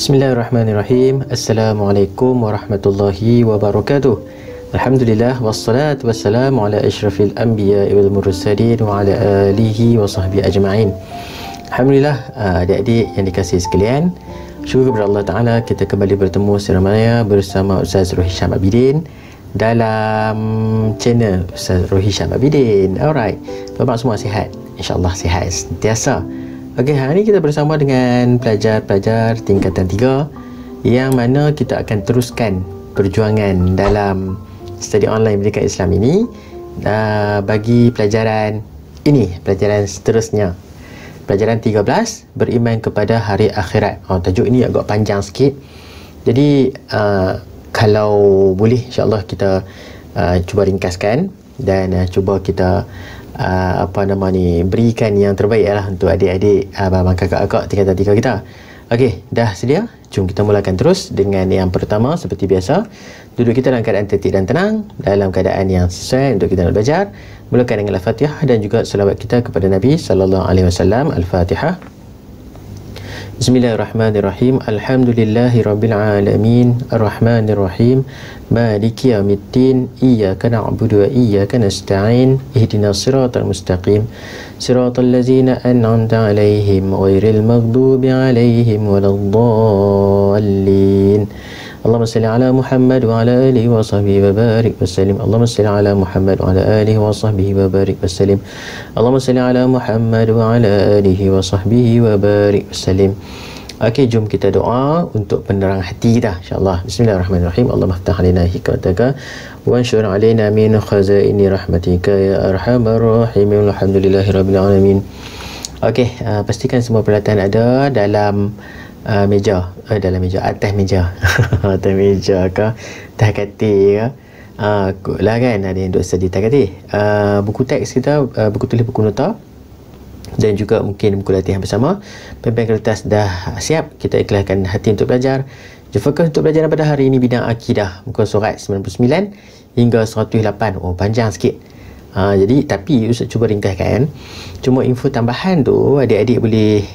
Bismillahirrahmanirrahim. Assalamualaikum warahmatullahi wabarakatuh. Alhamdulillah wassalatu wassalamu ala asyrafil anbiya wal mursalin wa ala alihi wa sahbihi ajma'in. Alhamdulillah, adik-adik yang dikasihi sekalian, syukur kepada Allah Ta'ala kita kembali bertemu seramanya bersama Ustaz Rohisham Abidin dalam channel Ustaz Rohisham Abidin. Alright, Bapak semua sihat? InsyaAllah sihat sentiasa. Okey, hari ini kita bersama dengan pelajar-pelajar tingkatan 3 yang mana kita akan teruskan perjuangan dalam study online Pendidikan Islam ini bagi pelajaran ini, pelajaran seterusnya. Pelajaran 13, beriman kepada hari akhirat. Tajuk ini agak panjang sikit. Jadi kalau boleh insya-Allah kita cuba ringkaskan dan cuba kita berikan yang terbaik lah untuk adik-adik abang kakak-kakak tingkatan 3 kita. Okey, dah sedia? Jom kita mulakan terus dengan yang pertama. Seperti biasa, duduk kita dalam keadaan tertib dan tenang, dalam keadaan yang sesuai untuk kita nak belajar. Mulakan dengan Al-Fatihah dan juga selawat kita kepada Nabi sallallahu alaihi wasallam. Al-Fatihah. Bismillahirrahmanirrahim. Alhamdulillahirabbil alamin, arrahmanirrahim, maliki yaumiddin, iyyaka na'budu wa iyyaka nasta'in, ihdinas siratal mustaqim, siratal ladzina an'amta 'alaihim ghairil maghdubi 'alaihim waladdallin. Allahumma salli ala Muhammad wa ala alihi wa sahbihi wa barik wa sallim. Allahumma salli ala Muhammad wa ala alihi wa sahbihi wa barik wa sallim. Allahumma salli ala Muhammad wa ala alihi wa sahbihi wa barik wa sallim. Okey, jom kita doa untuk penerang hati kita insya-Allah. Bismillahirrahmanirrahim. Allahumma iftah alaina hikmataka wa anshur alaina min khazaini rahmatika ya arhamar rahimin. Alhamdulillahirabbil alamin. Okey, pastikan semua peralatan ada dalam meja, atas meja atas meja ke atas katil ke, lah kan, ada yang duduk sedia atas katil. Buku teks kita, buku tulis, buku nota dan juga mungkin buku latihan bersama. Pen kertas dah siap. Kita ikhlaskan hati untuk belajar. Fokus untuk belajar pada hari ini bidang akidah, muka surat 99 hingga 108. Panjang sikit. Jadi tapi Ustaz cuba ringkaskan. Cuma info tambahan tu adik-adik boleh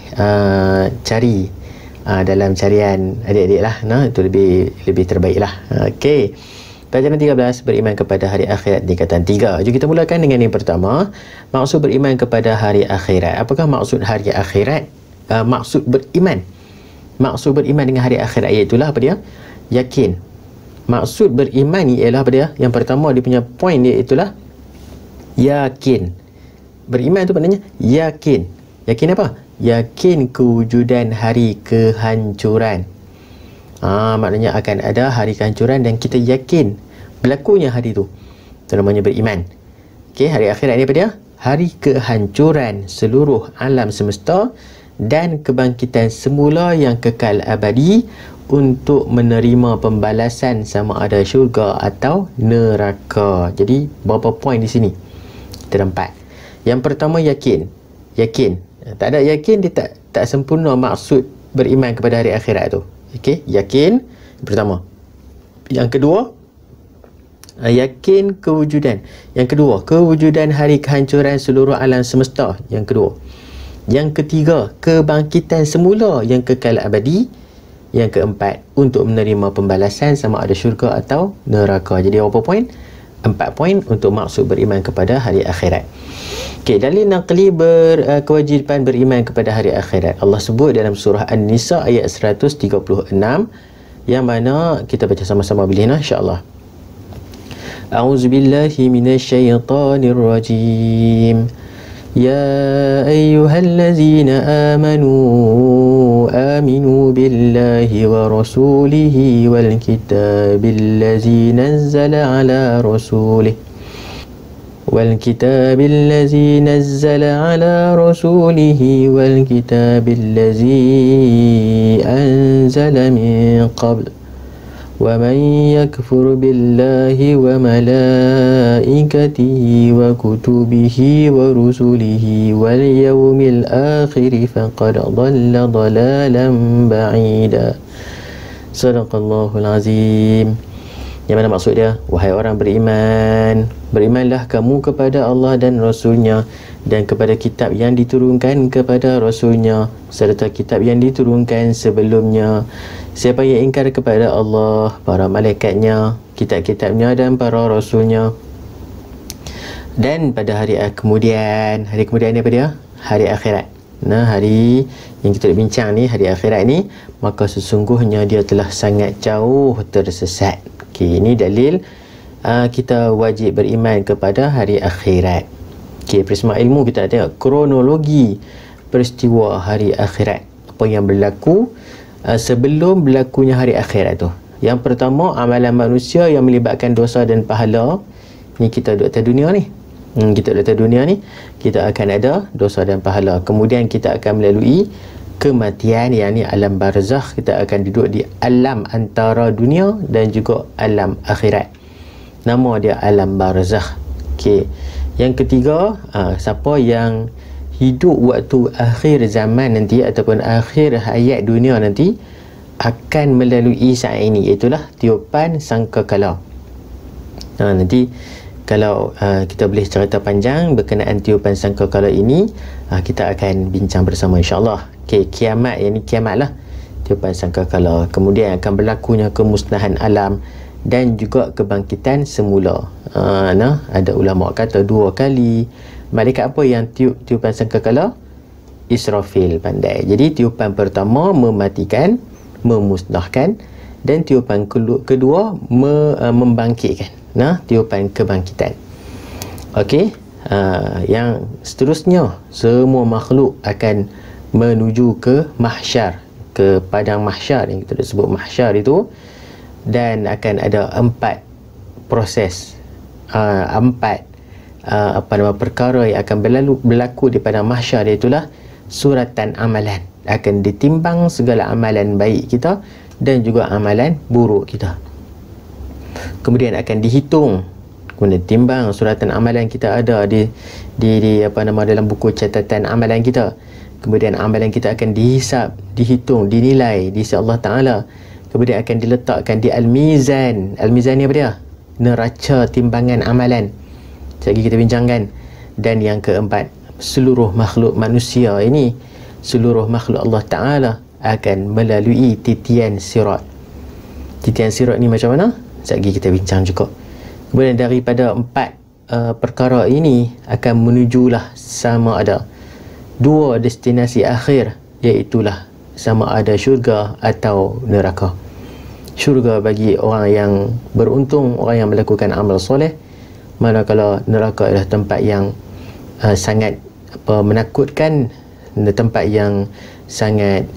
cari dalam carian adik-adik lah. Itu lebih terbaik lah. Okey, pelajaran 13, beriman kepada hari akhirat tingkatan 3. Jom kita mulakan dengan yang pertama, maksud beriman kepada hari akhirat. Apakah maksud hari akhirat? Maksud beriman dengan hari akhirat iaitulah apa dia? Yakin. Maksud beriman ni ialah apa dia? Yang pertama dia punya point dia itulah yakin. Beriman tu maknanya yakin. Yakin apa? Yakin kewujudan hari kehancuran. Maknanya akan ada hari kehancuran dan kita yakin berlakunya hari itu. Itu namanya beriman. Okey, hari akhirat ni apa dia? Hari kehancuran seluruh alam semesta dan kebangkitan semula yang kekal abadi untuk menerima pembalasan sama ada syurga atau neraka. Jadi berapa poin di sini? Terdapat. Yang pertama yakin. Tak ada yakin dia tak sempurna maksud beriman kepada hari akhirat tu. Okey, yakin pertama. Yang kedua, yakin kewujudan. Yang kedua, kewujudan hari kehancuran seluruh alam semesta. Yang kedua. Yang ketiga, kebangkitan semula yang kekal abadi. Yang keempat, untuk menerima pembalasan sama ada syurga atau neraka. Jadi berapa poin? 4 poin untuk maksud beriman kepada hari akhirat. Okey, dalil naqli kewajipan beriman kepada hari akhirat. Allah sebut dalam surah An-Nisa ayat 136 yang mana kita baca sama-sama boleh insya-Allah. A'udzubillahi minasyaitonirrajim. Ya ayyuhallazina aminu billahi wa rasulihi wal kitabil ladzi nazzala ala rasulihi والكتاب الذي نزل على رسوله والكتاب الذي أنزل من قبل ومن يكفر بالله وملائكته وكتبه ورسله واليوم الآخر فقد ضل ضلالا بعيدا. صدق الله العظيم. Yang mana maksud dia? Wahai orang beriman, berimanlah kamu kepada Allah dan Rasulnya, dan kepada kitab yang diturunkan kepada Rasulnya, serta kitab yang diturunkan sebelumnya. Siapa yang ingkar kepada Allah, para malaikatnya, kitab-kitabnya dan para Rasulnya, dan pada hari kemudian ni apa dia? Hari akhirat. Nah, hari yang kita bincang ni, hari akhirat ni, maka sesungguhnya dia telah sangat jauh tersesat. Okey, ini dalil kita wajib beriman kepada hari akhirat. Okey, peristiwa ilmu kita nak tengok kronologi peristiwa hari akhirat. Apa yang berlaku sebelum berlakunya hari akhirat tu. Yang pertama, amalan manusia yang melibatkan dosa dan pahala. Ni kita duduk atas dunia ni. Kita duduk atas dunia ni, kita akan ada dosa dan pahala. Kemudian kita akan melalui kematian, yang ni alam barzakh. Kita akan duduk di alam antara dunia dan juga alam akhirat. Nama dia alam barzakh. Okey. Yang ketiga, siapa yang hidup waktu akhir zaman nanti ataupun akhir hayat dunia nanti akan melalui saat ini, iaitulah tiupan sangkakala. Nanti kalau kita boleh cerita panjang berkenaan tiupan sangkakala ini, kita akan bincang bersama insya-Allah. Okey, kiamat, yang ni kiamat lah, tiupan sangkakala. Kemudian akan berlakunya kemusnahan alam dan juga kebangkitan semula. Ada ulama kata 2 kali. Malaikat apa yang tiupan sangkakala? Israfil pandai. Jadi tiupan pertama mematikan, memusnahkan, dan tiupan kedua membangkitkan. Tiupan kebangkitan. Okey, yang seterusnya semua makhluk akan menuju ke mahsyar, ke padang mahsyar yang kita sebut mahsyar itu, dan akan ada 4 proses, 4 perkara yang akan berlaku di padang mahsyar, iaitulah suratan amalan. Akan ditimbang segala amalan baik kita dan juga amalan buruk kita. Kemudian akan dihitung, kemudian timbang suratan amalan kita ada di dalam buku catatan amalan kita. Kemudian amalan kita akan dihisap, dihitung, dinilai di sisi Allah Ta'ala. Kemudian akan diletakkan di Al-Mizan. Al-Mizan ni apa dia? Neraca timbangan amalan. Sekejap kita bincangkan. Dan yang keempat, seluruh makhluk manusia ini, seluruh makhluk Allah Ta'ala akan melalui titian sirat. Titian sirat ni macam mana? Sekejap kita bincang juga. Kemudian daripada 4 perkara ini akan menujulah sama ada 2 destinasi akhir, iaitulah sama ada syurga atau neraka. Syurga bagi orang yang beruntung, orang yang melakukan amal soleh, manakala neraka adalah tempat yang sangat menakutkan, tempat yang sangat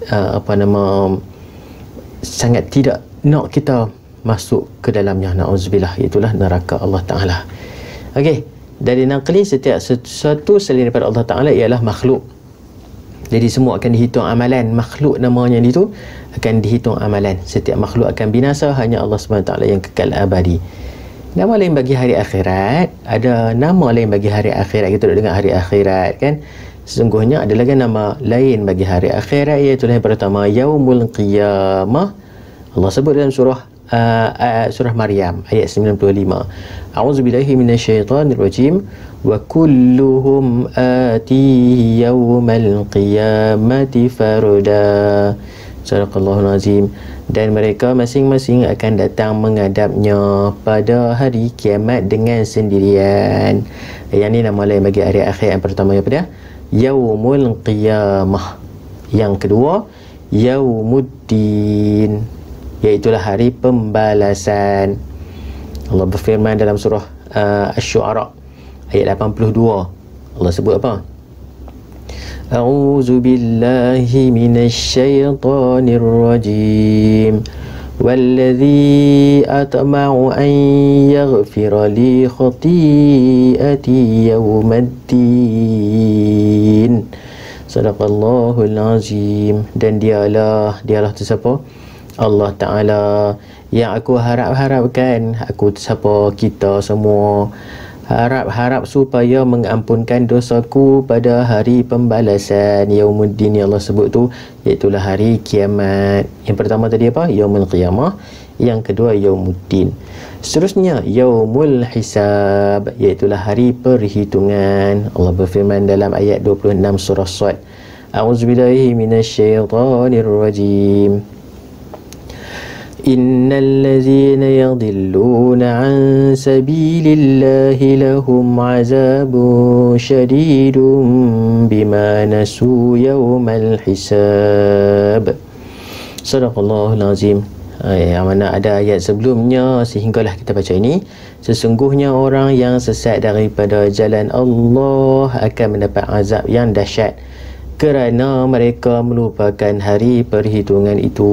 sangat tidak nak kita masuk ke dalamnya. Na'udzubillah, itulah neraka Allah Ta'ala. Okey, dari naqli, setiap sesuatu selain daripada Allah Ta'ala ialah makhluk. Jadi semua akan dihitung amalan. Makhluk namanya itu akan dihitung amalan. Setiap makhluk akan binasa, hanya Allah SWT yang kekal abadi. Nama lain bagi hari akhirat, ada nama lain bagi hari akhirat. Kita dengar hari akhirat kan. Sesungguhnya ada lagi nama lain bagi hari akhirat, iaitu yang pertama Yaumul Qiyamah. Allah sebut dalam surah Maryam ayat 95. A'udzubillahi minasyaitonirrajim. Wa kulluhum atihi yaumal qiyamati farda. Sadaqallahul azim. Dan mereka masing-masing akan datang menghadapnya pada hari kiamat dengan sendirian. Yang ni nama lain bagi hari akhir. Yang pertama apa dia? Yaumul Qiyamah. Yang kedua Yaumuddin, iaitulah hari pembalasan. Allah berfirman dalam surah Asy-Syu'ara ayat 82. Allah sebut apa? A'udzu billahi minasyaitonir rajim. Walladzi atma'u an yaghfira li khati'ati yaumaddin. Sadaqallahul azim. Dan dialah tu siapa? Allah Ta'ala yang aku harapkan, aku siapa, kita semua harap supaya mengampunkan dosaku pada hari pembalasan Yaumuddin yang Allah sebut tu, iaitulah hari kiamat. Yang pertama tadi apa? Yaumul Qiyamah. Yang kedua Yaumuddin. Seterusnya Yaumul Hisab, iaitulah hari perhitungan. Allah berfirman dalam ayat 26 surah Sad, A'udzubillahi minasyaitonirrajim. Innal ladzina yadhilluna an sabilillahi lahum azabun syadidun bima nasu yaumal hisab. Sadaqallahul azim. Yang mana ada ayat sebelumnya, sehinggalah kita baca ini. Sesungguhnya orang yang sesat daripada jalan Allah akan mendapat azab yang dahsyat kerana mereka melupakan hari perhitungan itu.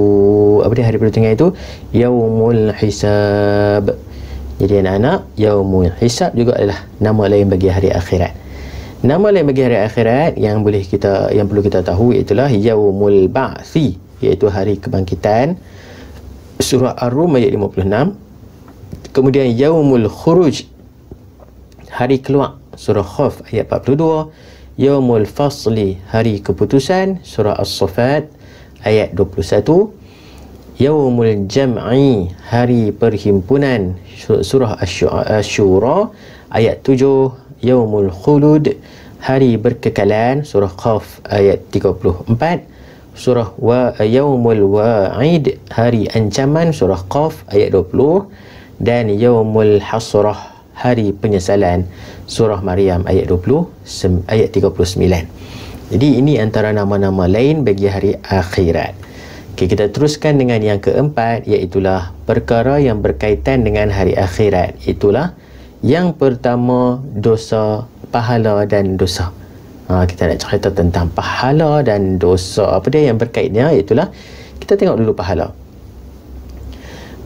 Apa dia hari perhitungan itu? Yaumul Hisab. Jadi anak-anak, Yaumul Hisab juga adalah nama lain bagi hari akhirat. Nama lain bagi hari akhirat yang perlu kita tahu iaitulah Yaumul Ba'thi, iaitu hari kebangkitan. Surah Ar-Rum ayat 56. Kemudian Yaumul Khuruj, hari keluar. Surah Khaf ayat 42. Yaumul Fasli, hari keputusan. Surah As-Saffat ayat 21. Yaumul Jam'i, hari perhimpunan. Surah Asy-Syura ayat 7. Yaumul Khulud, hari berkekalan. Surah Qaf ayat 34. Surah Yaumul Wa'id, hari ancaman. Surah Qaf ayat 20. Dan Yaumul Hasrah, hari penyesalan. Surah Maryam ayat 39. Jadi ini antara nama-nama lain bagi hari akhirat. Okay, kita teruskan dengan yang keempat, iaitulah perkara yang berkaitan dengan hari akhirat. Itulah yang pertama, dosa, pahala dan dosa. Kita nak cerita tentang pahala dan dosa. Apa dia yang berkaitnya? Itulah, kita tengok dulu pahala.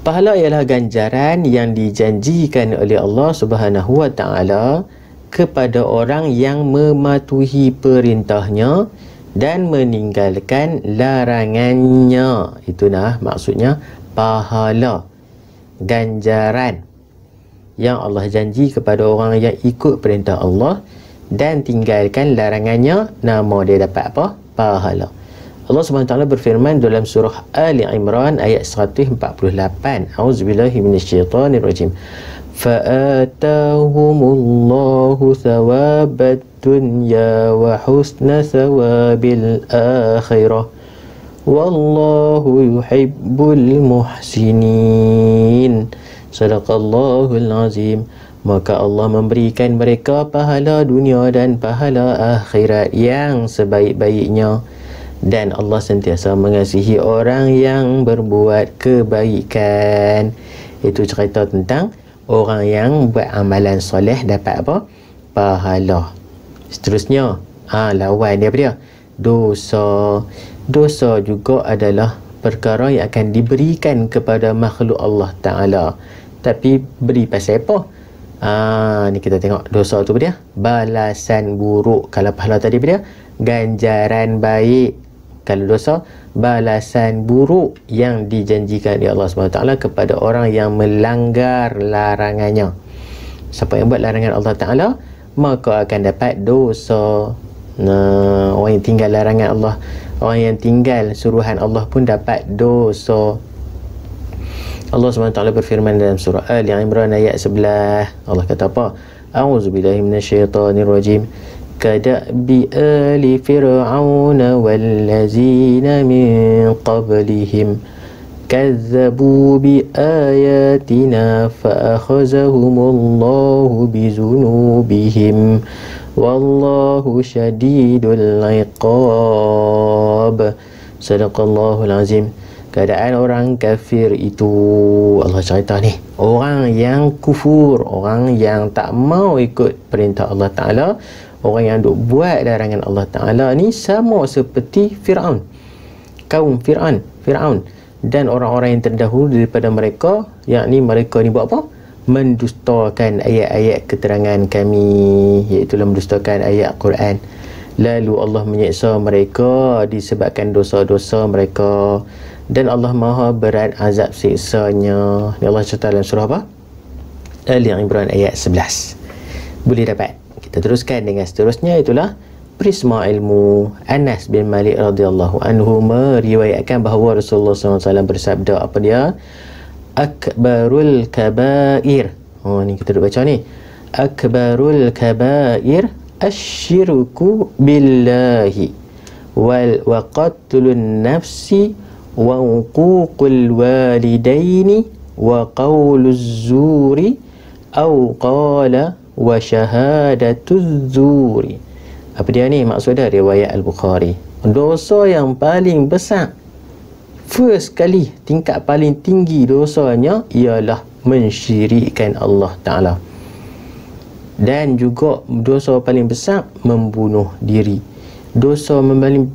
Pahala ialah ganjaran yang dijanjikan oleh Allah Subhanahu Wa Taala kepada orang yang mematuhi perintahnya dan meninggalkan larangannya. Itulah maksudnya pahala, ganjaran yang Allah janji kepada orang yang ikut perintah Allah dan tinggalkan larangannya. Nama dia dapat apa? Pahala. Allah SWT berfirman dalam surah Ali Imran ayat 148. A'udzubillahi minasyaitonirrajim. Fa'atahumullahu thawabad dunya wa husna thawabil akhirah. Wallahu yuhibbul muhsinin. Sadaqallahul azim. Maka Allah memberikan mereka pahala dunia dan pahala akhirat yang sebaik-baiknya. Dan Allah sentiasa mengasihi orang yang berbuat kebaikan. Itu cerita tentang orang yang buat amalan soleh dapat apa? Pahala. Seterusnya, lawan dia apa dia? Dosa. Dosa juga adalah perkara yang akan diberikan kepada makhluk Allah Ta'ala. Tapi beri pasal apa? Ni kita tengok dosa tu apa dia? Balasan buruk. Kalau pahala tadi apa dia? Ganjaran baik. Kalau dosa, balasan buruk yang dijanjikan oleh Allah SWT kepada orang yang melanggar larangannya. Siapa yang buat larangan Allah Ta'ala, maka akan dapat dosa. Orang yang tinggal larangan Allah, orang yang tinggal suruhan Allah pun dapat dosa. Allah SWT berfirman dalam surah Ali Imran ayat 11. Allah kata apa? A'udzubillahi minasyaitonirrajim. Kadabi ali fir'aun wallazina min qablihim kazzabu bi ayatina fa akhazahumullahu bi dzunubihim wallahu syadidul iqab. Sadaqallahul azim. Keadaan orang kafir itu, Allah cerita ni, orang yang kufur, orang yang tak mau ikut perintah Allah Ta'ala, orang yang duk buat larangan Allah Ta'ala ni sama seperti Fir'aun, kaum Fir'aun dan orang-orang yang terdahulu daripada mereka, yakni mereka ni buat apa? Mendustakan ayat-ayat keterangan kami, iaitu mendustakan ayat Quran. Lalu Allah menyeksa mereka disebabkan dosa-dosa mereka, dan Allah maha berat azab siksanya. Ni Allah cerita dalam surah apa? Ali Imran ayat 11. Boleh dapat. Kita teruskan dengan seterusnya, itulah Prisma ilmu. Anas bin Malik radhiyallahu anhu meriwayatkan bahawa Rasulullah SAW bersabda, apa dia? akbarul kabair. Oh, ni kita dah baca ni. Akbarul kabair asyirku billahi wa qatlun nafsi wa uququl walidaini wa qawluz zuri au qala wa syahadatuz zuri. Apa dia ni? Maksudnya riwayat Al-Bukhari. Dosa yang paling besar, first kali, tingkat paling tinggi dosanya ialah mensyirikkan Allah Ta'ala. Dan juga dosa paling besar membunuh diri. Dosa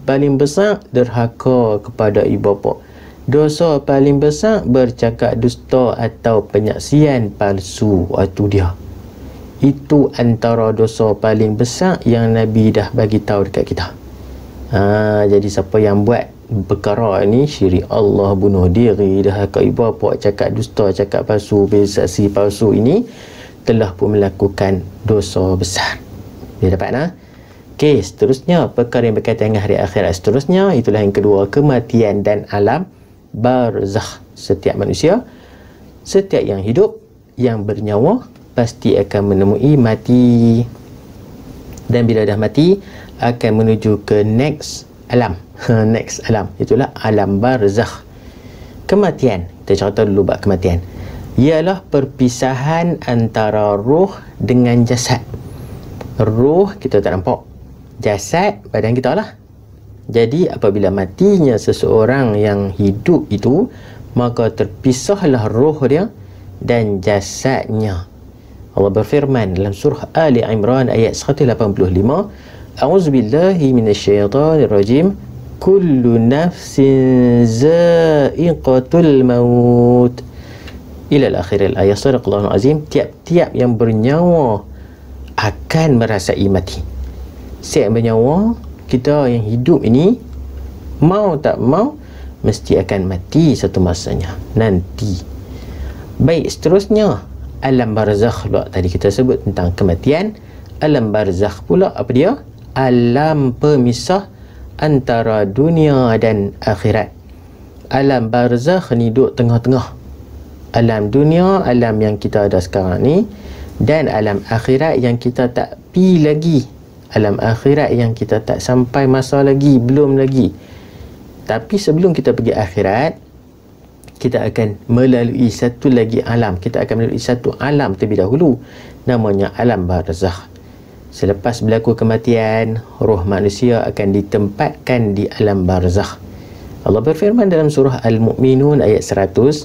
paling besar derhaka kepada ibu bapa. Dosa paling besar bercakap dusta atau penyaksian palsu. Itu dia. Itu antara dosa paling besar yang Nabi dah bagi tahu dekat kita. Jadi siapa yang buat perkara ni, syirik Allah, bunuh diri, derhaka ibu bapa, cakap dusta, cakap palsu, bersaksi palsu, ini telah pun melakukan dosa besar. Dia dapat nah? Okey, seterusnya perkara yang berkaitan dengan hari akhirat seterusnya, itulah yang kedua, kematian dan alam barzakh. Setiap manusia, setiap yang hidup, yang bernyawa, pasti akan menemui mati. Dan bila dah mati, akan menuju ke next alam. Next alam, itulah alam barzakh. Kematian, kita cerita dulu bab kematian, ialah perpisahan antara roh dengan jasad. Roh kita tak nampak, jasad badan kita lah. Jadi apabila matinya seseorang yang hidup itu, maka terpisahlah roh dia dan jasadnya. Allah berfirman dalam surah Ali Imran ayat 185, A'udzubillahi minasyaitonirrajim, kullu nafsin za'iqatul maut ila akhiril ayat. Sadaqallahul azim. Tiap-tiap yang bernyawa akan merasai mati. Setiap yang bernyawa, kita yang hidup ini, mau tak mau mesti akan mati satu masanya nanti. Baik, seterusnya alam barzakh pula. Tadi kita sebut tentang kematian. Alam barzakh pula apa dia? Alam pemisah antara dunia dan akhirat. Alam barzakh ni duduk tengah-tengah. Alam dunia, alam yang kita ada sekarang ni, dan alam akhirat yang kita tak pi lagi. Alam akhirat yang kita tak sampai masa lagi, belum lagi. Tapi sebelum kita pergi akhirat, kita akan melalui satu lagi alam. Kita akan melalui satu alam terlebih dahulu, namanya alam barzakh. Selepas berlaku kematian, roh manusia akan ditempatkan di alam barzakh. Allah berfirman dalam surah Al-Mu'minun ayat 100,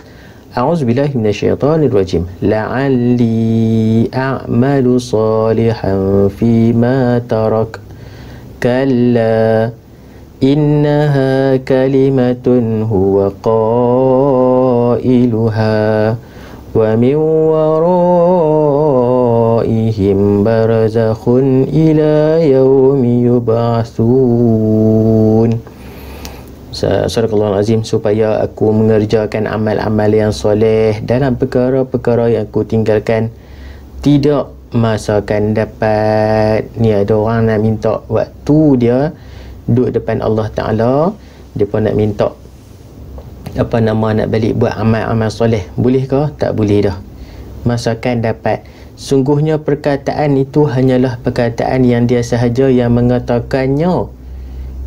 A'udzubillahi minasyaitonirrajim, la'alli a'malu salihan fima tarak kalla innaha kalimatun huwa qailuha wa min waraihim barzakhun ila yaumi yub'atsun. Sadaqallahul azim. Supaya aku mengerjakan amal-amal yang soleh dalam perkara-perkara yang aku tinggalkan, tidak masa akan dapat. Ni ada orang nak minta waktu dia duduk depan Allah Ta'ala, dia pun nak minta nak balik buat amal-amal soleh. Boleh ke? Tak boleh dah. Masa akan dapat. Sungguhnya perkataan itu hanyalah perkataan yang dia sahaja yang mengatakannya.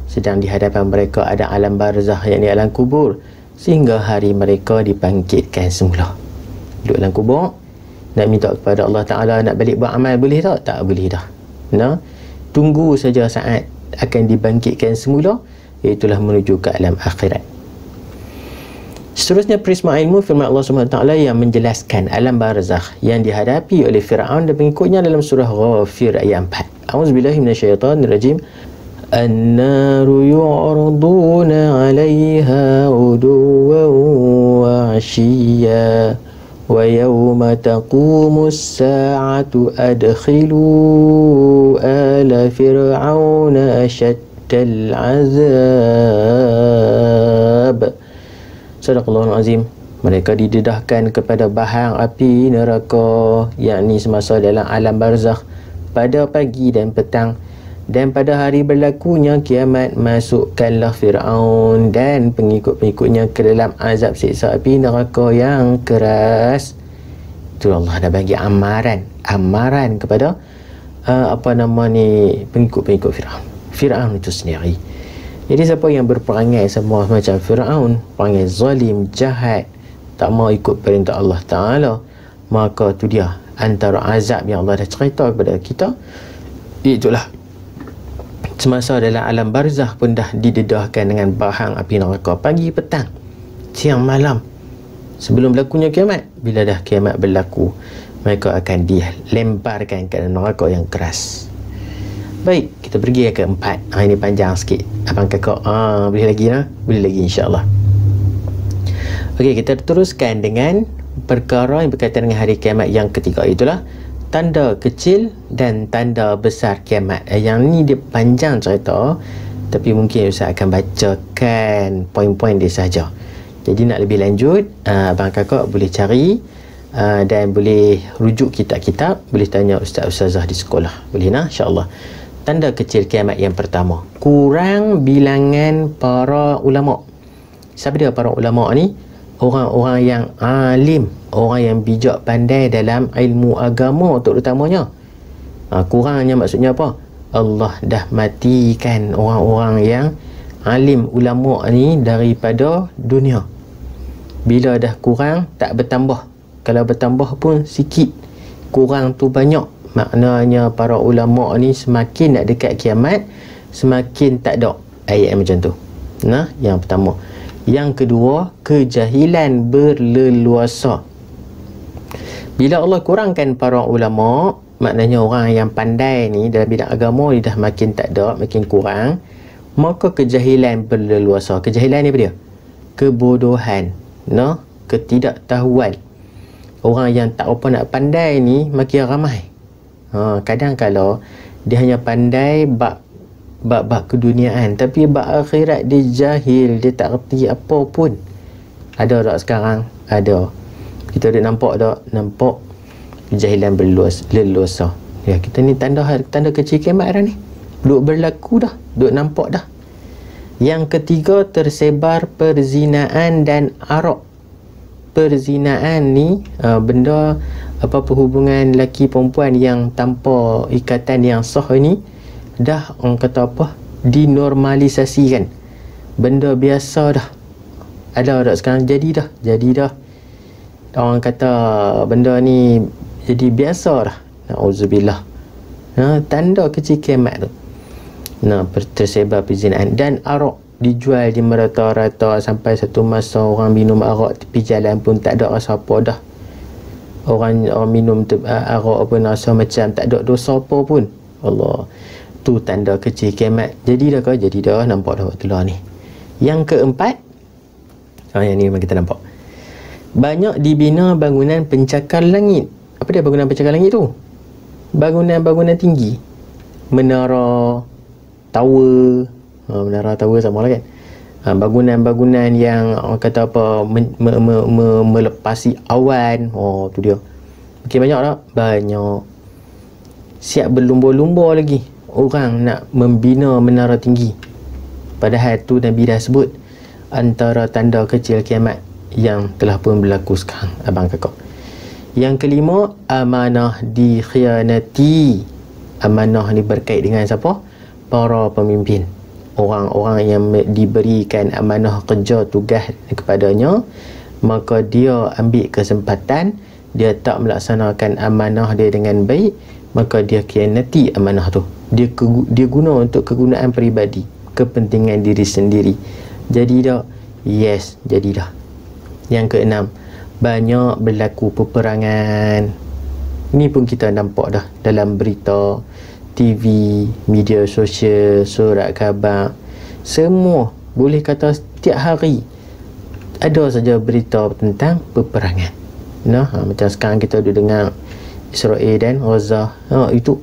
Sedang di hadapan mereka ada alam barzakh, yakni alam kubur, sehingga hari mereka dibangkitkan semula. Duduk dalam kubur, nak minta kepada Allah Ta'ala nak balik buat amal, boleh tak? Tak boleh dah. Nah, tunggu saja saat akan dibangkitkan semula, iaitulah menuju ke alam akhirat. Seterusnya prisma ilmu firman Allah SWT yang menjelaskan alam barzakh yang dihadapi oleh Fir'aun dan pengikutnya dalam surah Ghafir ayat 4. A'udzubillahi minasyaitonirrajim. An-naru yu'raduna 'alaiha 'uduwan wa 'ashiyya wa yawma taqumus sa'atu adkhilu ala fir'auna ashaddal 'azab. Sadaqallahul azim. Mereka didedahkan kepada bahang api neraka, yakni semasa dalam alam barzakh, pada pagi dan petang, Dan pada hari berlakunya kiamat, masukkanlah Fir'aun dan pengikut-pengikutnya ke dalam azab siksa api neraka yang keras. Itu Allah dah bagi amaran kepada pengikut-pengikut Fir'aun itu sendiri. Jadi siapa yang berperangai semua macam Fir'aun, perangai zalim, jahat, tak mau ikut perintah Allah Ta'ala, maka tu dia antara azab yang Allah dah cerita kepada kita. Itulah semasa dalam alam barzakh pun dah didedahkan dengan bahang api neraka, pagi, petang, siang, malam, sebelum berlakunya kiamat. Bila dah kiamat berlaku, mereka akan dilemparkan ke neraka yang keras. Baik, kita pergi ke keempat. Ini panjang sikit abang kakak. Boleh lagi lah? Boleh lagi, insyaAllah. Okey, kita teruskan dengan perkara yang berkaitan dengan hari kiamat yang ketiga. Itulah tanda kecil dan tanda besar kiamat. Yang ni dia panjang cerita, tapi mungkin Ustaz akan bacakan poin-poin dia saja. Jadi nak lebih lanjut, abang kakak boleh cari dan boleh rujuk kitab-kitab, boleh tanya ustaz-ustazah di sekolah. Boleh nah, insya-Allah. Tanda kecil kiamat yang pertama, kurang bilangan para ulama. Siapa dia para ulama ni? Orang-orang yang alim, orang yang bijak pandai dalam ilmu agama terutamanya. Kurangnya maksudnya apa? Allah dah matikan orang-orang yang alim, ulama ni daripada dunia. Bila dah kurang, tak bertambah. Kalau bertambah pun sikit, kurang tu banyak. Maknanya para ulama ni semakin nak dekat kiamat, semakin tak ada ayat macam tu. Nah, yang pertama. Yang kedua, kejahilan berleluasa. Bila Allah kurangkan para ulama, maknanya orang yang pandai ni dalam bidang agama ni dah makin tak ada, makin kurang, maka kejahilan berleluasa. Kejahilan ni apa dia? Kebodohan, ketidaktahuan. Orang yang tak apa nak pandai ni makin ramai. Kadang kalau dia hanya pandai bab keduniaan, tapi bab akhirat dia jahil, dia tak reti apa pun. Ada tak sekarang? Ada. Kita dah nampak tak? Nampak kejahilan berleluasa. Ya, kita ni tanda kecil kiamat dah ni. Duk berlaku dah, duk nampak dah. Yang ketiga, tersebar perzinaan dan arak. Perzinaan ni benda perhubungan lelaki perempuan yang tanpa ikatan yang sah ni dah, orang kata apa, dinormalisasikan. Benda biasa dah. Ada tak sekarang? Jadi dah orang kata benda ni jadi biasa dah. Na'udzubillah. Tanda kecil kiamat tu. Tersebar perzinaan dan arak dijual di merata-rata, sampai satu masa orang minum arak tepi jalan pun tak ada rasa apa dah. Orang minum arak apa rasa macam tak ada dosa apa pun. Allah, tu tanda kecil kiamat. Jadi dah kau? Jadi dah, nampak dah waktu lah ni. Yang keempat, yang ni memang kita nampak, banyak dibina bangunan pencakar langit. Apa dia bangunan pencakar langit tu? Bangunan tinggi, menara, tower. Menara tower sama lah kan. Bangunan-bangunan yang orang kata apa, melepasi awan. Tu dia. Makin banyak tak? Banyak. Siap berlumba-lumba lagi orang nak membina menara tinggi. Padahal tu Nabi dah sebut antara tanda kecil kiamat yang telah pun berlaku sekarang, abang kakak. Yang kelima, amanah dikhianati. Amanah ni berkait dengan siapa? Para pemimpin. Orang-orang yang diberikan amanah kerja tugas kepadanya, maka dia ambil kesempatan, dia tak melaksanakan amanah dia dengan baik, maka dia khianati amanah tu. Dia guna untuk kegunaan peribadi, kepentingan diri sendiri. Jadi dah? Yes, jadi dah. Yang keenam, banyak berlaku peperangan. Ini pun kita nampak dah dalam berita, TV, media sosial, surat khabar. Semua boleh kata setiap hari ada saja berita tentang peperangan. Macam sekarang kita ada dengar Israel dan Gaza. Itu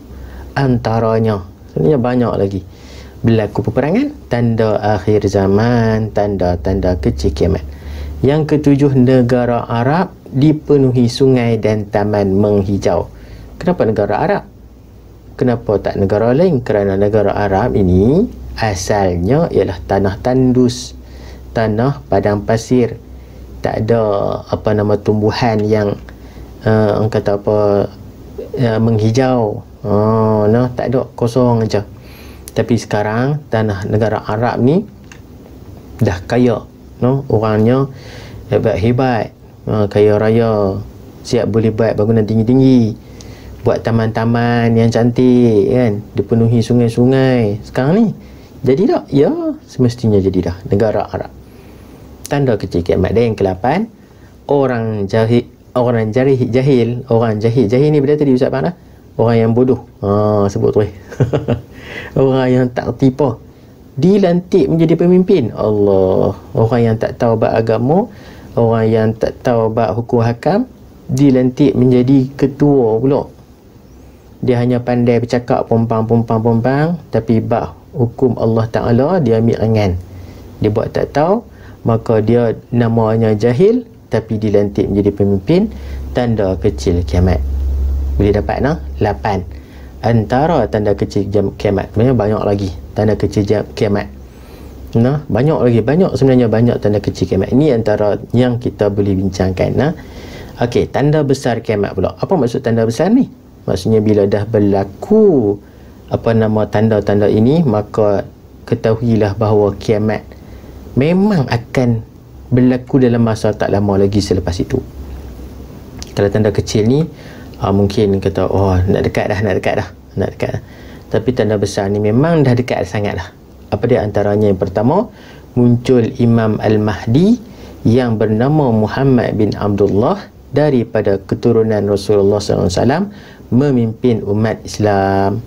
antaranya. Sebenarnya banyak lagi berlaku peperangan. Tanda akhir zaman, tanda-tanda kecil kiamat. Yang ketujuh, negara Arab dipenuhi sungai dan taman menghijau. Kenapa negara Arab? Kenapa tak negara lain? Kerana negara Arab ini asalnya ialah tanah tandus, tanah padang pasir, tak ada tumbuhan yang orang kata menghijau. Tak ada, kosong aja. Tapi sekarang tanah negara Arab ni dah kaya, orangnya hebat-hebat, kaya raya, siap boleh buat bangunan tinggi-tinggi, buat taman-taman yang cantik kan, dipenuhi sungai-sungai. Sekarang ni jadi tak? Ya, semestinya jadi dah negara Arab. Tanda kecil kiamat. Dan yang ke-8, orang jahil ni bila tadi Ustaz Fahad, orang yang bodoh, sebut tu orang yang tak tertipu dilantik menjadi pemimpin. Allah, orang yang tak tahu bab agama, orang yang tak tahu bab hukum hakam, dilantik menjadi ketua pula. Dia hanya pandai bercakap pompang, tapi bab hukum Allah Ta'ala dia ambil angan, dia buat tak tahu, maka dia namanya jahil tapi dilantik menjadi pemimpin. Tanda kecil kiamat. Boleh dapat 8 antara tanda kecil kiamat. Sebenarnya banyak lagi tanda kecil kiamat. Sebenarnya banyak tanda kecil kiamat. Ini antara yang kita boleh bincangkan. Okey, tanda besar kiamat pula. Apa maksud tanda besar ni? Maksudnya bila dah berlaku tanda-tanda ini, maka ketahuilah bahawa kiamat memang akan berlaku dalam masa tak lama lagi selepas itu. Kalau tanda kecil ni mungkin kata nak dekat dah. Tapi tanda besar ni memang dah dekat sangat dah. Apa dia antaranya? Yang pertama, muncul Imam Al-Mahdi yang bernama Muhammad bin Abdullah daripada keturunan Rasulullah SAW memimpin umat Islam.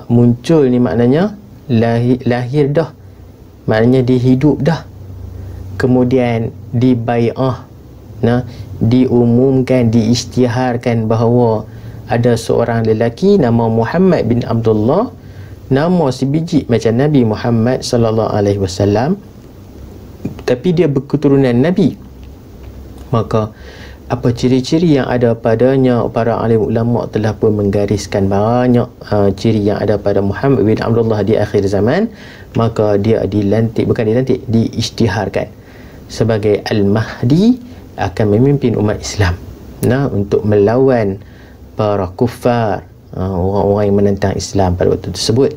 Muncul ni maknanya lahir dah, maknanya dia hidup dah, kemudian dibai'ah, diumumkan, diisytiharkan bahawa ada seorang lelaki nama Muhammad bin Abdullah, nama sebiji macam Nabi Muhammad sallallahu alaihi wasallam, tapi dia berketurunan Nabi. Maka apa ciri-ciri yang ada padanya? Para alim ulama telah pun menggariskan banyak ciri yang ada pada Muhammad bin Abdullah di akhir zaman. Maka dia diisytiharkan sebagai Al-Mahdi, akan memimpin umat Islam untuk melawan para kufar, orang-orang yang menentang Islam pada waktu tersebut.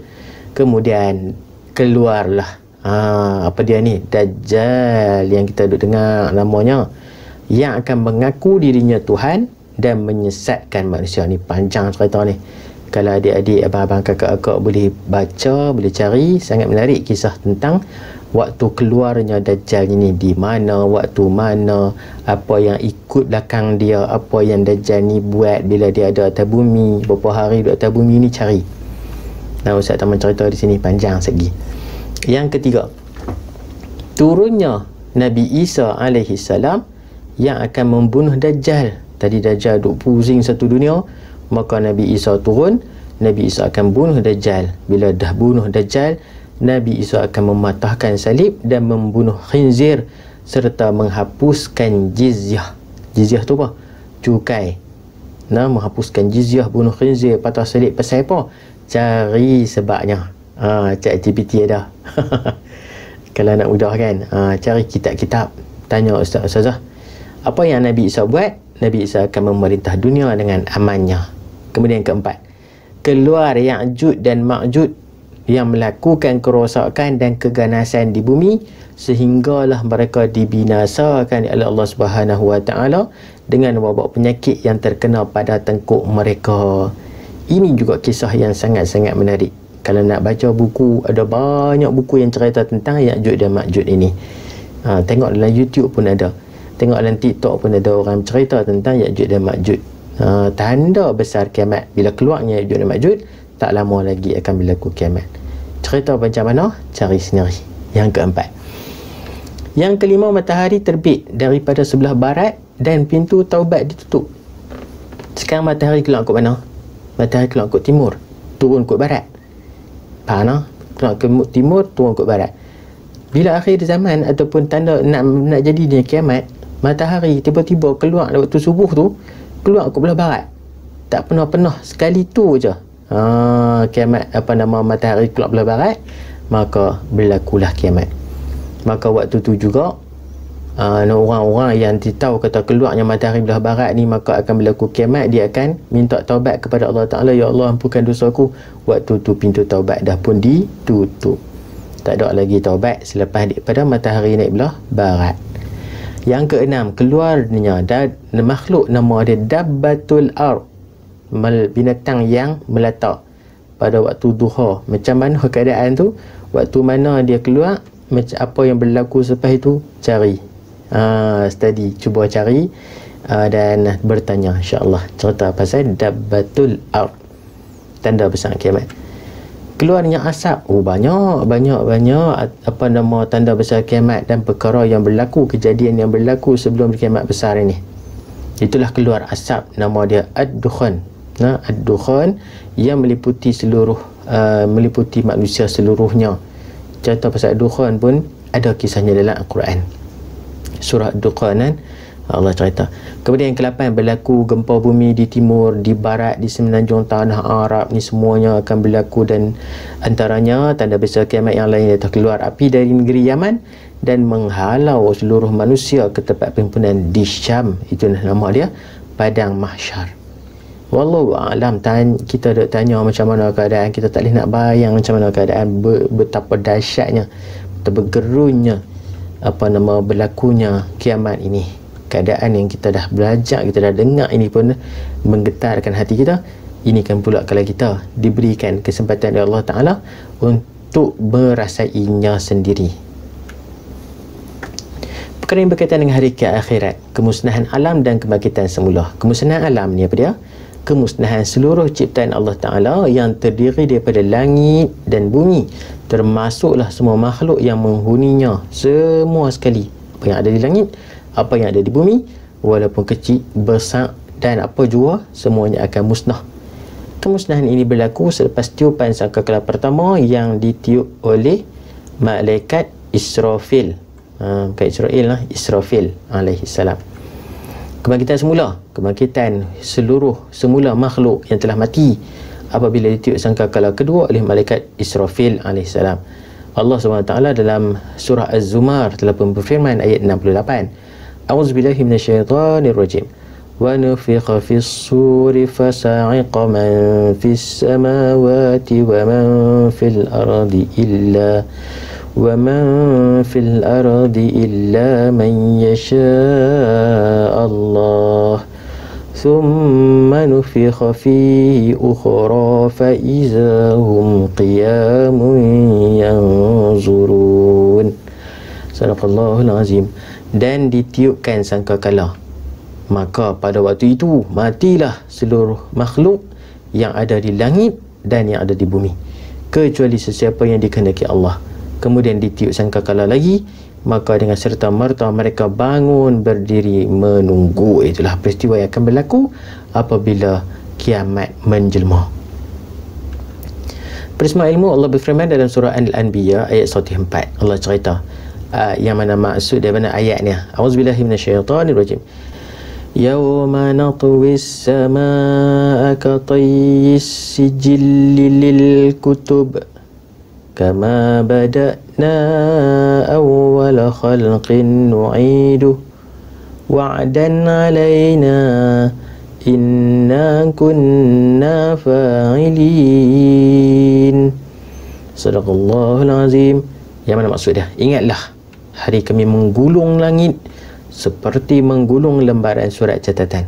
Kemudian keluarlah Dajjal yang kita duk dengar namanya, yang akan mengaku dirinya Tuhan dan menyesatkan manusia. Ni panjang cerita ni. Kalau adik-adik, abang-abang, kakak-kakak boleh baca, boleh cari, sangat menarik kisah tentang waktu keluarnya Dajjal ini, di mana, waktu mana, apa yang ikut belakang dia, apa yang Dajjal ni buat bila dia ada atas bumi, berapa hari duduk atas bumi ni, cari. Ustaz Taman cerita di sini panjang segi. Yang ketiga, turunnya Nabi Isa alaihi salam yang akan membunuh Dajjal. Tadi Dajjal duk pusing satu dunia, maka Nabi Isa turun, Nabi Isa akan bunuh Dajjal. Bila dah bunuh Dajjal, Nabi Isa akan mematahkan salib dan membunuh khinzir serta menghapuskan jizyah. Jizyah tu apa? Cukai. Menghapuskan jizyah, bunuh khinzir, patah salib. Pasal apa? Cari sebabnya. ChatGPT ada. Kalau nak mudah kan, cari kitab-kitab, tanya ustaz-ustazah, apa yang Nabi Isa buat? Nabi Isa akan memerintah dunia dengan amannya. Kemudian keempat, keluar Ya'juj dan Ma'juj yang melakukan kerosakan dan keganasan di bumi, sehinggalah mereka dibinasakan oleh Allah Subhanahu Wa Taala dengan wabak penyakit yang terkena pada tengkuk mereka. Ini juga kisah yang sangat-sangat menarik. Kalau nak baca buku, ada banyak buku yang cerita tentang Ya'juj dan Ma'juj ini. Tengok dalam YouTube pun ada, tengok dalam TikTok pun ada orang cerita tentang Ya'juj dan Ma'juj. Tanda besar kiamat, bila keluarnya Ya'juj dan Ma'juj, tak lama lagi akan berlaku kiamat. Cerita macam mana? Cari sendiri. Yang keempat. Yang kelima, matahari terbit daripada sebelah barat dan pintu taubat ditutup. Sekarang matahari keluar kot mana? Matahari keluar kot timur, turun kot barat. Faham? Keluar ke timur, turun kot barat. Bila akhir zaman ataupun tanda nak jadinya kiamat, matahari tiba-tiba keluar waktu subuh tu, keluar kot belah barat. Tak pernah sekali tu je. kiamat matahari keluar belah barat, maka berlakulah kiamat. Maka waktu tu juga orang-orang yang tahu kata keluarnya matahari belah barat ni maka akan berlaku kiamat, dia akan minta taubat kepada Allah Ta'ala, ya Allah ampunkan dosaku. Waktu tu pintu taubat dah pun ditutup, tak ada lagi taubat selepas daripada matahari naik belah barat. Yang keenam, keluarnya makhluk nama dia Dabbatul Ard, binatang yang melatak pada waktu duha. Macam mana keadaan tu? Waktu mana dia keluar, macam apa yang berlaku selepas itu, cari study, cuba cari dan bertanya, insya-Allah cerita pasal Dabbatul Ard, tanda besar kiamat. Keluarnya asap, banyak tanda besar kiamat dan perkara yang berlaku, kejadian yang berlaku sebelum kiamat besar ini. Itulah keluar asap, nama dia Ad-Dukhan. Ad-Dukhan yang meliputi meliputi manusia seluruhnya. Cerita pasal Ad-Dukhan pun ada kisahnya dalam Al-Quran. Surah Ad-Dukhan Allah cerita. Kemudian yang ke-8, berlaku gempa bumi di timur, di barat, di semenanjung tanah Arab ni semuanya akan berlaku, dan antaranya tanda besar kiamat yang lain iaitu keluar api dari negeri Yaman dan menghalau seluruh manusia ke tempat perhimpunan di Syam. Itu nama dia Padang Mahsyar. Wallahu a'lam. Kita duk tanya macam mana keadaan, kita tak boleh nak bayang macam mana keadaan, betapa dahsyatnya, betapa gerunnya berlakunya kiamat ini. Keadaan yang kita dah belajar, kita dah dengar ini pun menggetarkan hati kita. Ini kan pula kalau kita diberikan kesempatan oleh Allah Ta'ala untuk merasainya sendiri. Perkara yang berkaitan dengan hari akhirat, kemusnahan alam dan kebangkitan semula. Kemusnahan alam ni apa dia? Kemusnahan seluruh ciptaan Allah Ta'ala yang terdiri daripada langit dan bumi, termasuklah semua makhluk yang menghuninya, semua sekali. Apa yang ada di langit, apa yang ada di bumi, walaupun kecil, besar dan apa jua, semuanya akan musnah. Kemusnahan ini berlaku selepas tiupan sangkakala pertama yang ditiup oleh malaikat Israfil. Bukan Israel lah, Israfil alaihi salam. Kebangkitan semula, kebangkitan semula makhluk yang telah mati apabila ditiup sangkakala kedua oleh malaikat Israfil alaihi salam. Allah SWT dalam surah Az-Zumar telah pun berfirman ayat 68. A'udzubillahi minasyaitonir rajim. Wa nufikha fis suri fasa'iqa man fis samawati wa man fil ardi illa man yasha Allah. Thumma nufikha fihi ukhra fa iza hum qiyamun yanzurun. Sadaqallahul azim. Dan ditiupkan sangkakala, maka pada waktu itu matilah seluruh makhluk yang ada di langit dan yang ada di bumi, kecuali sesiapa yang dikehendaki Allah. Kemudian ditiup sangkakala lagi, maka dengan serta merta mereka bangun berdiri menunggu. Itulah peristiwa yang akan berlaku apabila kiamat menjelma. Peristiwa ilmu, Allah berfirman dalam surah Al-Anbiya ayat 104. Allah cerita yang mana maksud daripada ayatnya. A'udzubillahi minasyaitonir rajim. Yawma natwis samaa ka tayyis sijilli lil kutub kama bada'na awwala khalqin nu'idu wa'dan 'alaina inna kunna fa'ilin. Sadaqallahul azim. Yang mana maksud dia? Ingatlah hari kami menggulung langit seperti menggulung lembaran surat catatan.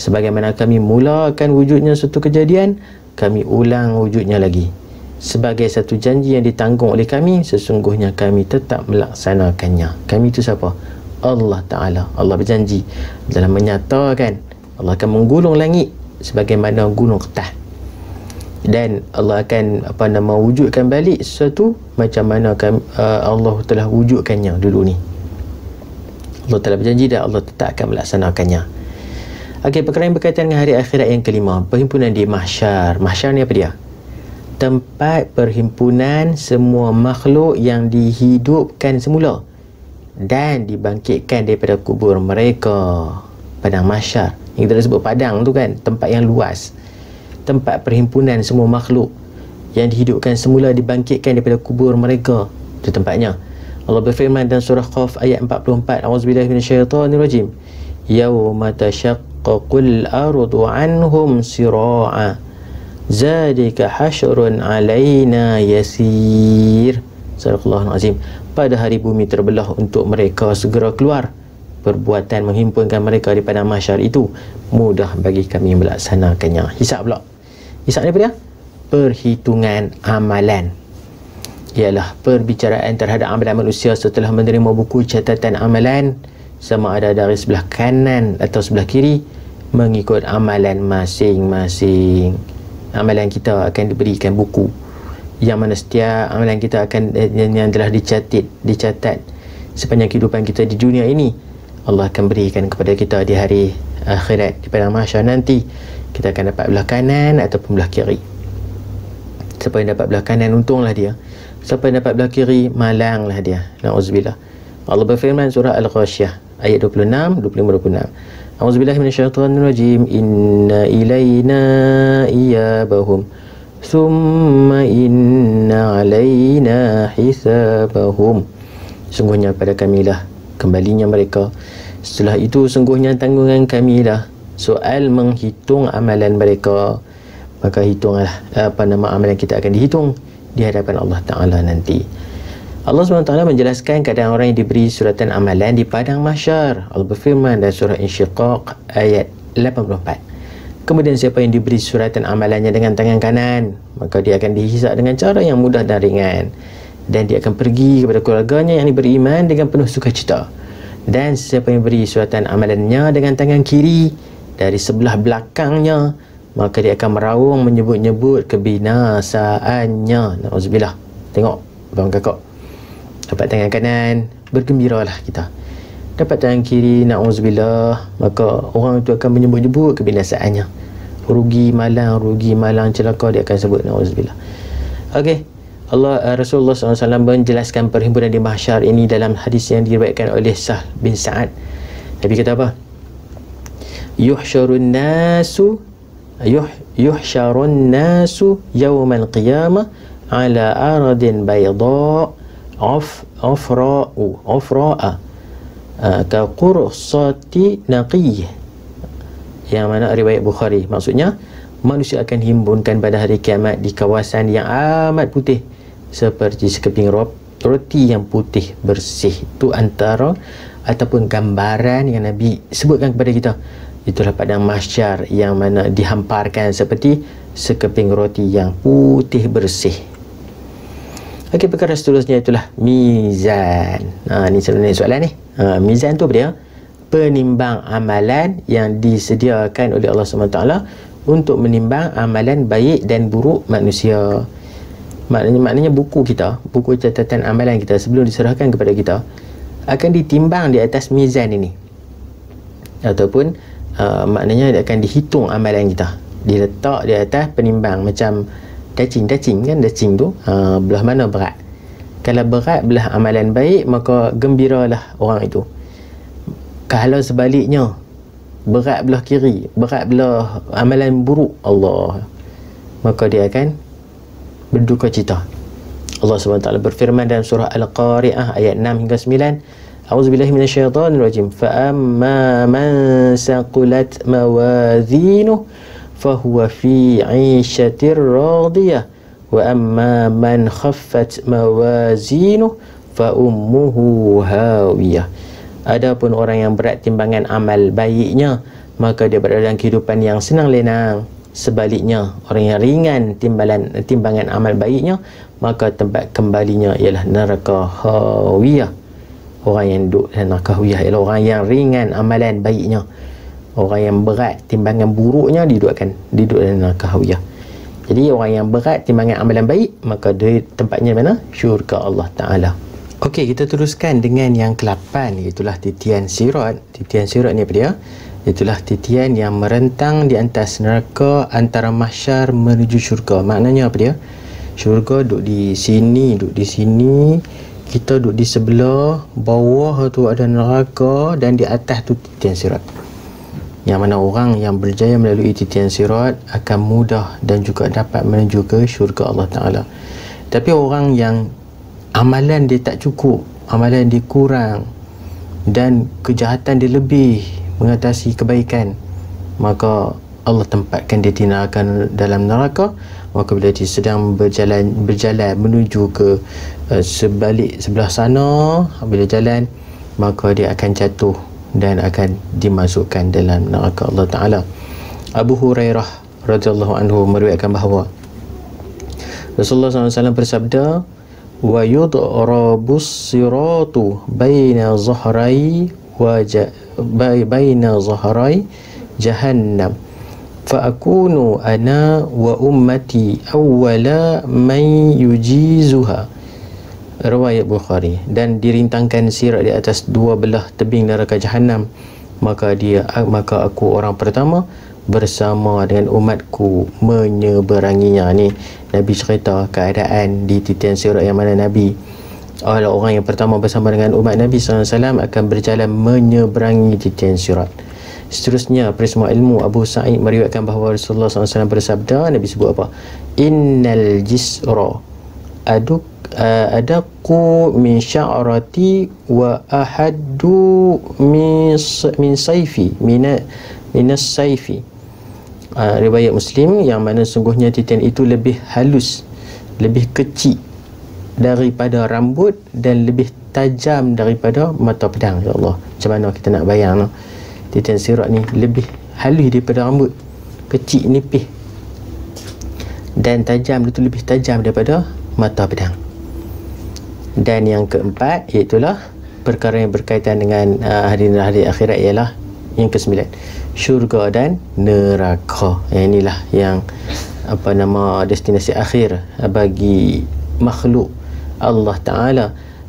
Sebagaimana kami mulakan wujudnya satu kejadian, kami ulang wujudnya lagi. Sebagai satu janji yang ditanggung oleh kami, sesungguhnya kami tetap melaksanakannya. Kami itu siapa? Allah Ta'ala. Allah berjanji dalam menyatakan Allah akan menggulung langit sebagaimana gunung ketah, dan Allah akan wujudkan balik sesuatu macam mana Allah telah wujudkannya dulu ni. Allah telah berjanji dan Allah tetap akan melaksanakannya. Okey, perkara yang berkaitan dengan hari akhirat yang kelima, perhimpunan di mahsyar. Mahsyar ni apa dia? Tempat perhimpunan semua makhluk yang dihidupkan semula dan dibangkitkan daripada kubur mereka. Padang mahsyar yang kita sebut padang tu kan, tempat yang luas. tempat perhimpunan semua makhluk yang dihidupkan semula dibangkitkan daripada kubur mereka. Itu tempatnya. Allah berfirman dalam surah Qaf ayat 44, A'udzubillahi minasyaitonirrajim. Yauma tashaqqaqul ardu anhum sira'a zalika hasyurun alaina yasir. Sadaqallahul azim. Pada hari bumi terbelah untuk mereka segera keluar, perbuatan menghimpunkan mereka di padang mahsyar itu mudah bagi kami melaksanakannya. Hisab pula. Hisab ni apa dia? Perhitungan amalan. Ialah perbicaraan terhadap amalan manusia setelah menerima buku catatan amalan, sama ada dari sebelah kanan atau sebelah kiri, mengikut amalan masing-masing. Amalan kita akan diberikan buku yang mana setiap amalan kita akan yang telah dicatat sepanjang kehidupan kita di dunia ini, Allah akan berikan kepada kita di hari akhirat, di padang mahsyar nanti. Kita akan dapat belah kanan ataupun belah kiri. Siapa yang dapat belah kanan, untunglah dia. Siapa yang dapat belah kiri, malanglah dia. Na'udzubillah. Allah berfirman surah Al-Ghasyiyah ayat 26, 25, 26. A'udzubillahi minasyaitonirrajim. Inna ilayna iyabahum thumma inna alayna hisabahum. Sungguhnya pada kamilah kembalinya mereka, setelah itu sungguhnya tanggungan kamilah soal menghitung amalan mereka. Maka hitunglah amalan kita akan dihitung di hadapan Allah Ta'ala nanti. Allah SWT menjelaskan keadaan orang yang diberi suratan amalan di padang mahsyar. Allah berfirman dalam surah Insyiqaq ayat 84. Kemudian siapa yang diberi suratan amalannya dengan tangan kanan, maka dia akan dihisab dengan cara yang mudah dan ringan, dan dia akan pergi kepada keluarganya yang beriman dengan penuh sukacita. Dan siapa yang beri suratan amalannya dengan tangan kiri dari sebelah belakangnya, maka dia akan meraung menyebut-nyebut kebinasaannya. Na'udzubillah. Tengok abang kakak dapat tangan kanan, bergembiralah kita. Dapat tangan kiri, na'udzubillah, maka orang itu akan menyebut-nyebut kebinasaannya. Rugi malang, celaka, dia akan sebut na'udzubillah. Okey, Rasulullah SAW menjelaskan perhimpunan di mahsyar ini dalam hadis yang diriwayatkan oleh Sahl bin Sa'ad. Nabi kata apa? Yuhsyarun nasu yawmal qiyamah ala aradin bayda afra'a ka qursati naqiyah. Yang mana riwayat Bukhari, maksudnya manusia akan himpunkan pada hari kiamat di kawasan yang amat putih seperti sekeping roti yang putih bersih. Itu antara ataupun gambaran yang Nabi sebutkan kepada kita. Itulah padang mahsyar yang mana dihamparkan seperti sekeping roti yang putih bersih. Okey, perkara seterusnya itulah mizan. Ni sebenarnya soalan ni. Mizan tu apa dia? Penimbang amalan yang disediakan oleh Allah SWT untuk menimbang amalan baik dan buruk manusia. Maknanya buku kita, buku catatan amalan kita sebelum diserahkan kepada kita akan ditimbang di atas mizan ini. Ataupun maknanya dia akan dihitung amalan kita, diletak di atas penimbang macam dacing kan, dacing tu belah mana berat. Kalau berat belah amalan baik, maka gembiralah orang itu. Kalau sebaliknya berat belah kiri, berat belah amalan buruk Allah, maka dia akan berduka cita. Allah SWT berfirman dalam surah Al-Qari'ah ayat 6 hingga 9. A'udzubillahi minasyaitonirrajim. Fa amma man saqulat mawazinuhu fahuwa fi 'ishatir radiyah wa amma man khaffat mawazinuhu fa ummuhu hawiyah. Adapun orang yang berat timbangan amal baiknya, maka dia berada dalam kehidupan yang senang lenang. Sebaliknya, orang yang ringan timbangan amal baiknya, maka tempat kembalinya ialah neraka hawiyah. Orang yang duduk dalam neraka hawiyah ialah orang yang ringan amalan baiknya. Orang yang berat timbangan buruknya duduk dalam neraka hawiyah. Jadi orang yang berat timbangan amalan baik, maka dia tempatnya mana? Syurga Allah Ta'ala. Okey, kita teruskan dengan yang ke-8, iaitulah titian sirat. Titian sirat ni apa dia? Itulah titian yang merentang di atas neraka antara mahsyar menuju syurga. Maknanya apa dia? Syurga duduk di sini, kita duduk di sebelah, bawah tu ada neraka, dan di atas tu titian sirat. yang mana orang yang berjaya melalui titian sirat akan mudah dan juga dapat menuju ke syurga Allah Ta'ala. Tapi orang yang amalan dia tak cukup, amalan dia kurang dan kejahatan dia lebih mengatasi kebaikan, maka Allah tempatkan dia di neraka, dalam neraka. Maka bila dia sedang berjalan menuju ke sebelah sana, bila jalan, maka dia akan jatuh dan akan dimasukkan dalam neraka Allah Ta'ala. Abu Hurairah radhiyallahu anhu meriwayatkan bahawa Rasulullah SAW bersabda, wa yudrabus siratu baina zahrai jahannam fa akunu ana wa ummati awwala man yujizuha. Riwayat Bukhari. Dan dirintangkan sirat di atas dua belah tebing neraka Jahannam, maka aku orang pertama bersama dengan umatku menyeberanginya. Ni Nabi cerita keadaan di titian sirat yang mana Nabi adalah orang yang pertama bersama dengan umat Nabi SAW akan berjalan menyeberangi titian sirat. Seterusnya, perisma ilmu Abu Sa'id meriwayatkan bahawa Rasulullah SAW bersabda, Nabi sebut apa? Innal jisra adaku min sya'rati wa ahaddu min saifi minas saifi. Riwayat Muslim, yang mana sungguhnya titian itu lebih halus, lebih kecil daripada rambut dan lebih tajam daripada mata pedang. Ya Allah, macam mana kita nak bayang no? Titian sirat ni lebih halus daripada rambut, kecil nipis, dan tajam itu lebih tajam daripada mata pedang. Dan yang keempat, iaitulah perkara yang berkaitan dengan hari akhirat, ialah yang ke-9, syurga dan neraka. Inilah yang destinasi akhir bagi makhluk Allah Ta'ala,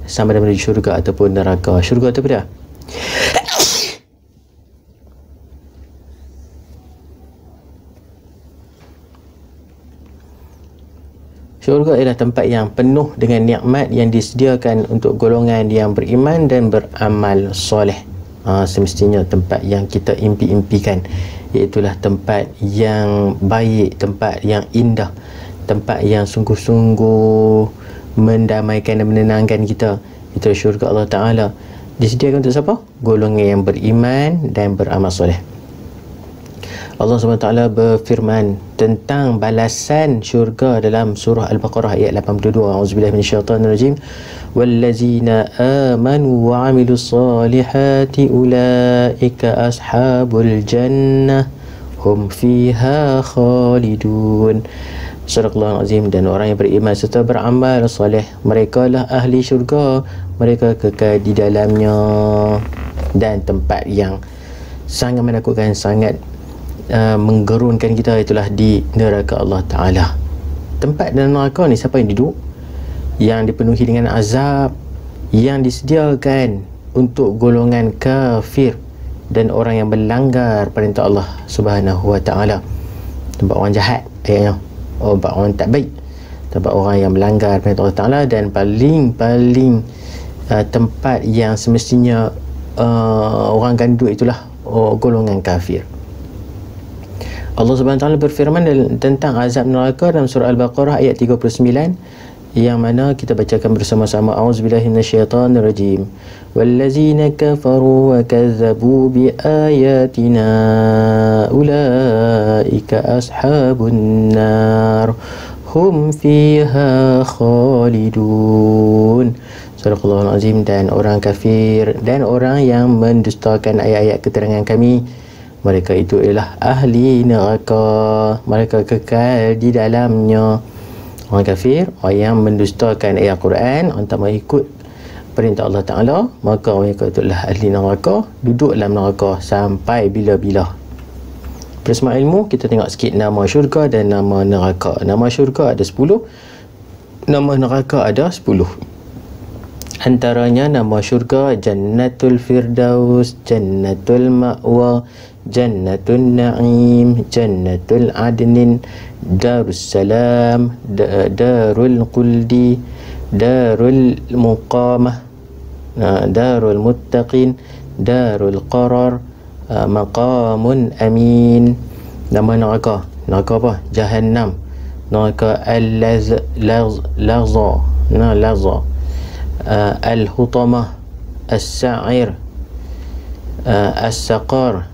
sama ada menuju syurga ataupun neraka. Syurga tu apa dia? Syurga ialah tempat yang penuh dengan nikmat yang disediakan untuk golongan yang beriman dan beramal soleh. Semestinya tempat yang kita impi-impikan, iaitulah tempat yang baik, tempat yang indah, tempat yang sungguh-sungguh mendamaikan dan menenangkan kita. Itu syurga Allah Ta'ala. Disediakan untuk siapa? Golongan yang beriman dan beramal soleh. Allah SWT berfirman tentang balasan syurga dalam surah Al-Baqarah ayat 82. A'udzubillahi minasyaitanirrajim. Wallazina amanu wa 'amilus solihati ulaika ashabul jannah hum fiha khalidun. Sadaqallahul azim. Dan orang yang beriman serta beramal soleh, mereka lah ahli syurga, mereka kekal di dalamnya. Dan tempat yang sangat menakutkan, sangat menggerunkan kita, itulah di neraka Allah Ta'ala. Tempat dalam neraka ni siapa yang duduk? Yang dipenuhi dengan azab yang disediakan untuk golongan kafir dan orang yang melanggar perintah Allah Subhanahu Wa Ta'ala. Tempat orang jahat ayatnya, tempat orang tak baik, tempat orang yang melanggar perintah Allah Ta'ala. Dan paling tempat yang semestinya orang akan duduk itulah golongan kafir. Allah Subhanahu Wa Taala berfirman tentang azab neraka dalam surah Al-Baqarah ayat 39, yang mana kita bacakan bersama-sama. A'udzubillahi minasyaitanirrajim. Wallazina kafaru wa kazzabu biayatina ulaika ashabun nar hum fiha khalidun. Sadaqallahul azim. Dan orang kafir dan orang yang mendustakan ayat-ayat keterangan kami, mereka itu ialah ahli neraka, mereka kekal di dalamnya. Orang kafir, orang yang mendustakan ayat Quran, orang tak mengikut perintah Allah Ta'ala, maka mereka itu adalah ahli neraka, duduk dalam neraka sampai bila-bila. Bersama ilmu, kita tengok sikit nama syurga dan nama neraka. Nama syurga ada 10, nama neraka ada 10. Antaranya nama syurga Jannatul Firdaus, Jannatul Ma'wa, Jannatul Na'im, Jannatul Adnin, Darussalam, Darul Quldi, Darul Muqamah, Darul Muttaqin, Darul Qarar, maqamun amin. Nama neraka apa? Jahannam. Neraka al-laza, al-hutamah, as-sa'ir, as-saqar,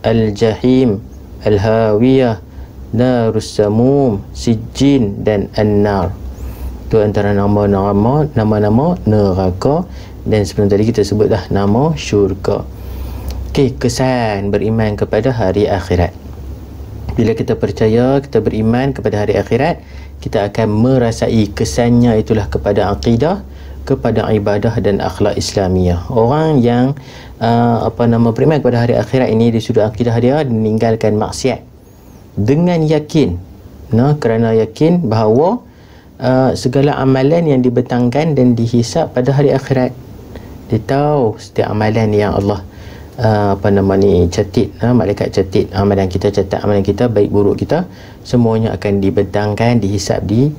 al-jahim, al-hawiyah, darus samum, sijjin dan an-nar. Itu antara nama-nama neraka. Dan sebelum tadi kita sebut dah nama syurga. Okey, kesan beriman kepada hari akhirat. Bila kita percaya, kita beriman kepada hari akhirat, kita akan merasai kesannya itulah kepada akidah, kepada ibadah dan akhlak Islamiah. Orang yang beriman kepada hari akhirat ini, di sudut akidah dia meninggalkan maksiat dengan yakin, kerana yakin bahawa segala amalan yang dibentangkan dan dihisap pada hari akhirat. Dia tahu setiap amalan yang Allah catat, malaikat catat amalan kita, catat amalan kita, baik buruk kita, semuanya akan dibentangkan, dihisap di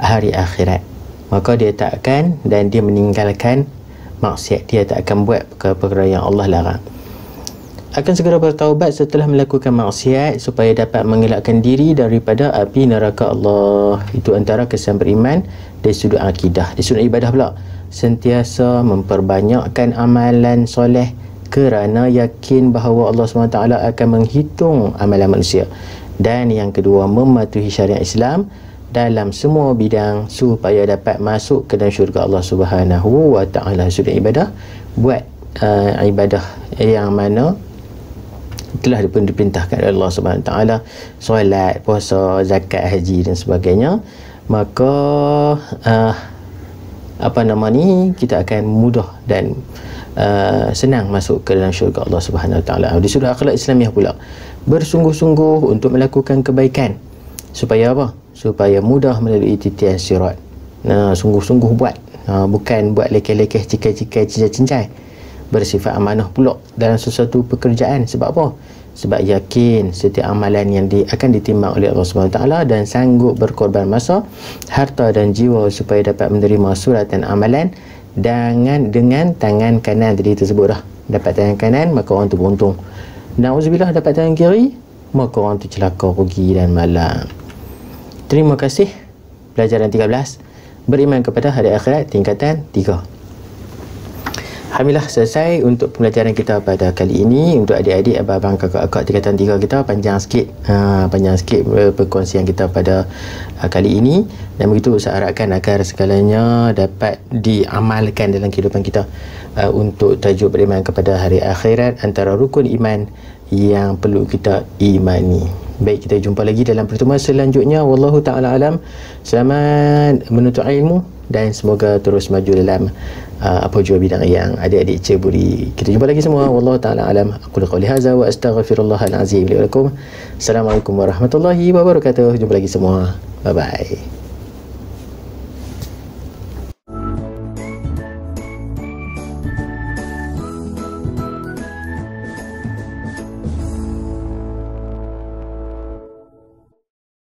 hari akhirat. Maka dia tak akan, dan dia meninggalkan maksiat, dia tak akan buat perkara yang Allah larang. Akan segera bertaubat setelah melakukan maksiat supaya dapat mengelakkan diri daripada api neraka Allah. Itu antara kesan beriman dari sudut akidah. Dari sudut ibadah pula, sentiasa memperbanyakkan amalan soleh kerana yakin bahawa Allah SWT akan menghitung amalan manusia. Dan yang kedua, mematuhi syariat Islam dalam semua bidang supaya dapat masuk ke dalam syurga Allah Subhanahu wa taala. Sudut ibadah, buat ibadah yang mana telah pun diperintahkan oleh Allah Subhanahu wa taala, solat, puasa, zakat, haji dan sebagainya. Maka kita akan mudah dan senang masuk ke dalam syurga Allah Subhanahu wa taala. Di sudut akhlak Islamiah pula, bersungguh-sungguh untuk melakukan kebaikan supaya apa? Supaya mudah melalui titian sirat. Sungguh-sungguh buat, bukan buat lekeh-lekeh, cikai-cikai, cincai-cincai. Bersifat amanah pula dalam sesuatu pekerjaan. Sebab apa? Sebab yakin setiap amalan yang akan ditimbang oleh Allah SWT, dan sanggup berkorban masa, harta dan jiwa supaya dapat menerima suratan amalan dengan tangan kanan. Tadi tersebut dah, dapat tangan kanan maka orang tu beruntung. Na'udzubillah, dapat tangan kiri maka orang tu celaka, rugi dan malang. Terima kasih. Pelajaran 13, beriman kepada hari akhirat, tingkatan 3. Alhamdulillah, selesai untuk pembelajaran kita pada kali ini. Untuk adik-adik, abang-abang, kakak-kakak tingkatan 3 kita panjang sikit perkongsian kita pada kali ini. Dan begitu saya harapkan agar segalanya dapat diamalkan dalam kehidupan kita. Untuk tajuk beriman kepada hari akhirat, antara rukun iman yang perlu kita imani. Baik, kita jumpa lagi dalam pertemuan selanjutnya. Wallahu ta'ala alam. Selamat menuntut ilmu dan semoga terus maju dalam apa jua bidang yang adik-adik ceburi. Kita jumpa lagi semua. Wallahu ta'ala alam. Aku qouli hadza wa astaghfirullahal azim li wa lakum. Assalamualaikum warahmatullahi wabarakatuh. Jumpa lagi semua. Bye bye.